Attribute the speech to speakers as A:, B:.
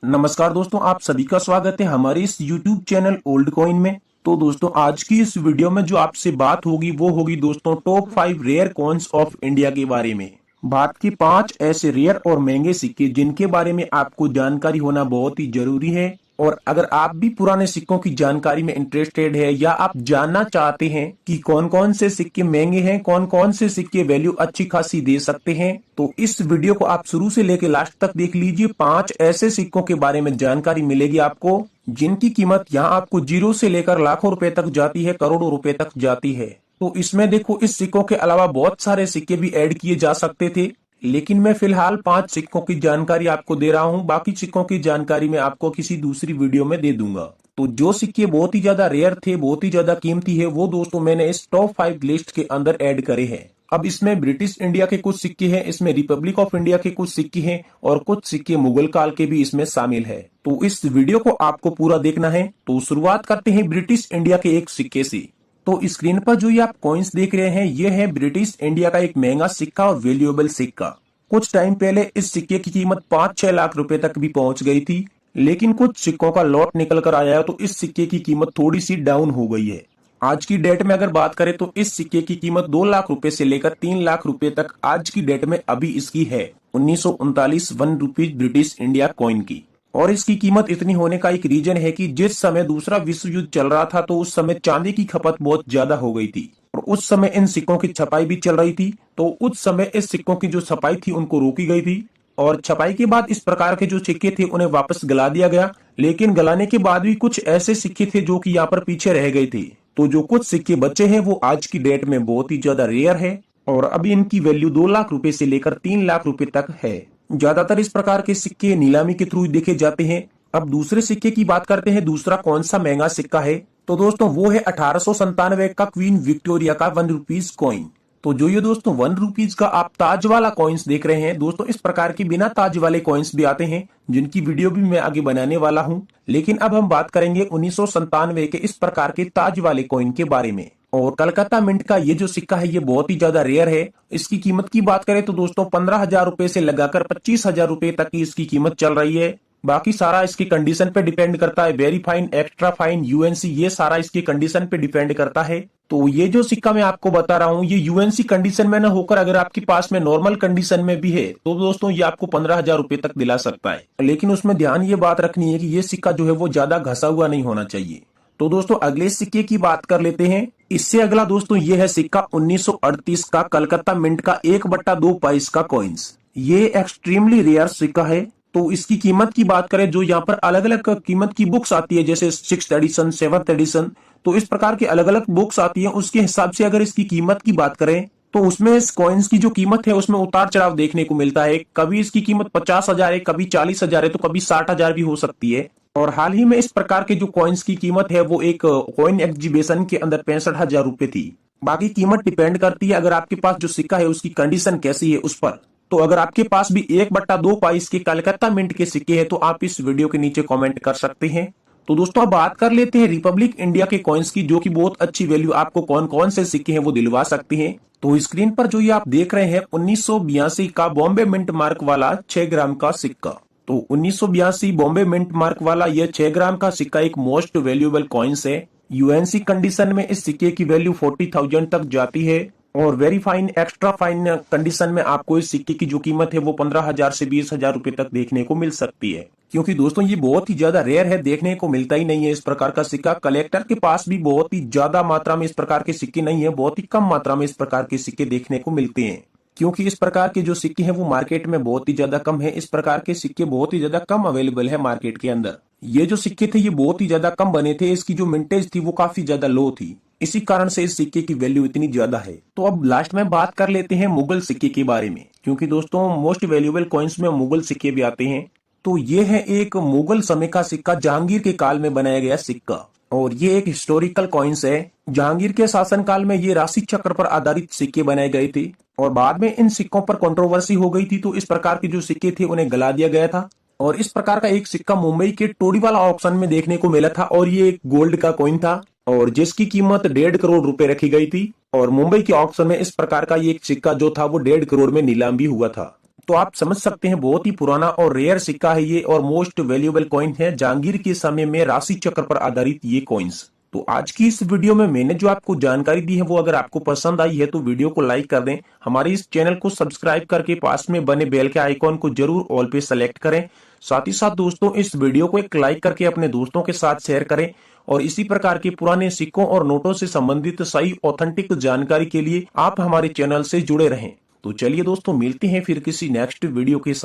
A: नमस्कार दोस्तों, आप सभी का स्वागत है हमारे इस YouTube चैनल ओल्ड कॉइन में। तो दोस्तों, आज की इस वीडियो में जो आपसे बात होगी वो होगी दोस्तों top 5 rare coins of India के बारे में। भारत के 5 ऐसे रेयर और महंगे सिक्के जिनके बारे में आपको जानकारी होना बहुत ही जरूरी है। और अगर आप भी पुराने सिक्कों की जानकारी में इंटरेस्टेड है या आप जानना चाहते हैं कि कौन कौन से सिक्के महंगे हैं, कौन कौन से सिक्के वैल्यू अच्छी खासी दे सकते हैं, तो इस वीडियो को आप शुरू से लेकर लास्ट तक देख लीजिए। 5 ऐसे सिक्कों के बारे में जानकारी मिलेगी आपको जिनकी कीमत यहाँ आपको जीरो से लेकर लाखों रुपए तक जाती है, करोड़ों रुपए तक जाती है। तो इसमें देखो, इस सिक्कों के अलावा बहुत सारे सिक्के भी ऐड किए जा सकते थे, लेकिन मैं फिलहाल 5 सिक्कों की जानकारी आपको दे रहा हूं। बाकी सिक्कों की जानकारी मैं आपको किसी दूसरी वीडियो में दे दूंगा। तो जो सिक्के बहुत ही ज्यादा रेयर थे, बहुत ही ज्यादा कीमती है, वो दोस्तों मैंने इस टॉप 5 लिस्ट के अंदर ऐड करे हैं। अब इसमें ब्रिटिश इंडिया के कुछ सिक्के हैं, इसमें रिपब्लिक ऑफ इंडिया के कुछ सिक्के हैं और कुछ सिक्के मुगल काल के भी इसमें शामिल है। तो इस वीडियो को आपको पूरा देखना है। तो शुरुआत करते हैं ब्रिटिश इंडिया के एक सिक्के से। तो स्क्रीन पर जो ये आप कॉइन्स देख रहे हैं, ये है ब्रिटिश इंडिया का एक महंगा सिक्का और वैल्यूएबल सिक्का। कुछ टाइम पहले इस सिक्के की कीमत 5-6 लाख रुपए तक भी पहुंच गई थी, लेकिन कुछ सिक्कों का लॉट निकल कर आया तो इस सिक्के की कीमत थोड़ी सी डाउन हो गई है। आज की डेट में अगर बात करें तो इस सिक्के की कीमत 2 लाख रुपए से लेकर 3 लाख रुपए तक आज की डेट में अभी इसकी है। 1939 1 रुपीज ब्रिटिश इंडिया कॉइन की। और इसकी कीमत इतनी होने का एक रीजन है कि जिस समय दूसरा विश्व युद्ध चल रहा था तो उस समय चांदी की खपत बहुत ज्यादा हो गई थी और उस समय इन सिक्कों की छपाई भी चल रही थी। तो उस समय इस सिक्कों की जो छपाई थी उनको रोकी गई थी और छपाई के बाद इस प्रकार के जो सिक्के थे उन्हें वापस गला दिया गया। लेकिन गलाने के बाद भी कुछ ऐसे सिक्के थे जो कि यहाँ पर पीछे रह गए थे। तो जो कुछ सिक्के बचे हैं वो आज की डेट में बहुत ही ज्यादा रेयर है और अभी इनकी वैल्यू 2 लाख रुपए से लेकर 3 लाख रुपए तक है। ज्यादातर इस प्रकार के सिक्के नीलामी के थ्रू देखे जाते हैं। अब दूसरे सिक्के की बात करते हैं। दूसरा कौन सा महंगा सिक्का है, तो दोस्तों वो है 1897 का क्वीन विक्टोरिया का 1 रुपीज कॉइन। तो जो ये दोस्तों 1 रुपीज का आप ताज वाला कॉइन्स देख रहे हैं, दोस्तों इस प्रकार के बिना ताज वाले कॉइन्स भी आते हैं जिनकी वीडियो भी मैं आगे बनाने वाला हूं। लेकिन अब हम बात करेंगे 1997 के इस प्रकार के ताज वाले कॉइन के बारे में। और कलकत्ता मिंट का ये जो सिक्का है ये बहुत ही ज्यादा रेयर है। इसकी कीमत की बात करें तो दोस्तों 15,000 रुपए से लगाकर 25,000 रुपए तक की इसकी कीमत चल रही है। बाकी सारा इसकी कंडीशन पे डिपेंड करता है। Very fine, extra fine, UNC, ये सारा इसकी कंडीशन पे डिपेंड करता है। तो ये जो सिक्का मैं आपको बता रहा हूँ ये यूएनसी कंडीशन में न होकर अगर आपके पास में नॉर्मल कंडीशन में भी है तो दोस्तों ये आपको 15,000 रुपए तक दिला सकता है। लेकिन उसमें ध्यान ये बात रखनी है कि ये सिक्का जो है वो ज्यादा घसा हुआ नहीं होना चाहिए। तो दोस्तों अगले सिक्के की बात कर लेते हैं। इससे अगला दोस्तों ये है सिक्का 1938 का कलकत्ता मिंट का 1/2 पैसे का कॉइन्स। ये एक्सट्रीमली रेयर सिक्का है। तो इसकी कीमत की बात करें, जो यहाँ पर अलग अलग कीमत की बुक्स आती है जैसे 6th एडिशन, 7th एडिशन, तो इस प्रकार की अलग अलग बुक्स आती है। उसके हिसाब से अगर इसकी कीमत की बात करें तो उसमें इस कॉइन्स की जो कीमत है उसमें उतार चढ़ाव देखने को मिलता है। कभी इसकी कीमत 50,000 है, कभी 40,000 है, तो कभी 60,000 भी हो सकती है। और हाल ही में इस प्रकार के जो कॉइन्स की कीमत है वो एक कॉइन एग्जीबिशन के अंदर 65,000 रुपए थी। बाकी कीमत डिपेंड करती है अगर आपके पास जो सिक्का है उसकी कंडीशन कैसी है उस पर। तो अगर आपके पास भी 1/2 पैसे के कलकत्ता मिंट के सिक्के हैं तो आप इस वीडियो के नीचे कमेंट कर सकते हैं। तो दोस्तों अब बात कर लेते हैं रिपब्लिक इंडिया के कॉइन्स की, जो कि बहुत अच्छी वैल्यू आपको कौन कौन से सिक्के हैं वो दिलवा सकते हैं। तो स्क्रीन पर जो ये आप देख रहे हैं 1982 का बॉम्बे मिंट मार्क वाला 6 ग्राम का सिक्का। तो 1982 बॉम्बे मिंट मार्क वाला यह 6 ग्राम का सिक्का एक मोस्ट वैल्यूएबल कॉइन्स है। यूएनसी कंडीशन में इस सिक्के की वैल्यू 40,000 तक जाती है और very fine, extra fine condition में आपको इस सिक्के की जो कीमत है वो 15,000 से 20,000 रुपए तक देखने को मिल सकती है। क्योंकि दोस्तों ये बहुत ही ज्यादा रेयर है, देखने को मिलता ही नहीं है इस प्रकार का सिक्का। कलेक्टर के पास भी बहुत ही ज्यादा मात्रा में इस प्रकार के सिक्के नहीं है, बहुत ही कम मात्रा में इस प्रकार के सिक्के देखने को मिलते हैं। क्योंकि इस प्रकार के जो सिक्के हैं वो मार्केट में बहुत ही ज्यादा कम है। इस प्रकार के सिक्के बहुत ही ज्यादा कम अवेलेबल है मार्केट के अंदर। ये जो सिक्के थे ये बहुत ही ज्यादा कम बने थे, इसकी जो मिंटेज थी वो काफी ज्यादा लो थी, इसी कारण से इस सिक्के की वैल्यू इतनी ज्यादा है। तो अब लास्ट में बात कर लेते हैं मुगल सिक्के के बारे में, क्योंकि दोस्तों मोस्ट वैल्यूएबल कॉइन्स में मुगल सिक्के भी आते हैं। तो ये है एक मुगल समय का सिक्का, जहांगीर के काल में बनाया गया सिक्का और ये एक हिस्टोरिकल कॉइन्स है। जहांगीर के शासनकाल में ये राशि चक्र पर आधारित सिक्के बनाए गए थे और बाद में इन सिक्कों पर कंट्रोवर्सी हो गई थी, तो इस प्रकार के जो सिक्के थे उन्हें गला दिया गया था। और इस प्रकार का एक सिक्का मुंबई के टोडीवाला ऑक्शन में देखने को मिला था और ये एक गोल्ड का कॉइन था और जिसकी कीमत 1.5 करोड़ रुपए रखी गई थी। और मुंबई के ऑक्शन में इस प्रकार का ये एक सिक्का जो था वो 1.5 करोड़ में नीलाम भी हुआ था। तो आप समझ सकते हैं बहुत ही पुराना और रेयर सिक्का है ये और मोस्ट वैल्यूएबल कॉइन है जहांगीर के समय में राशि चक्र पर आधारित ये कॉइन्स। तो आज की इस वीडियो में मैंने जो आपको जानकारी दी है वो अगर आपको पसंद आई है तो वीडियो को लाइक कर दें, हमारे इस चैनल को सब्सक्राइब करके पास में बने बेल के आइकॉन को जरूर ऑल पे सेलेक्ट करें। साथ ही साथ दोस्तों इस वीडियो को एक लाइक करके अपने दोस्तों के साथ शेयर करें और इसी प्रकार के पुराने सिक्कों और नोटों से संबंधित सही ऑथेंटिक जानकारी के लिए आप हमारे चैनल से जुड़े रहें। तो चलिए दोस्तों मिलते हैं फिर किसी नेक्स्ट वीडियो के साथ।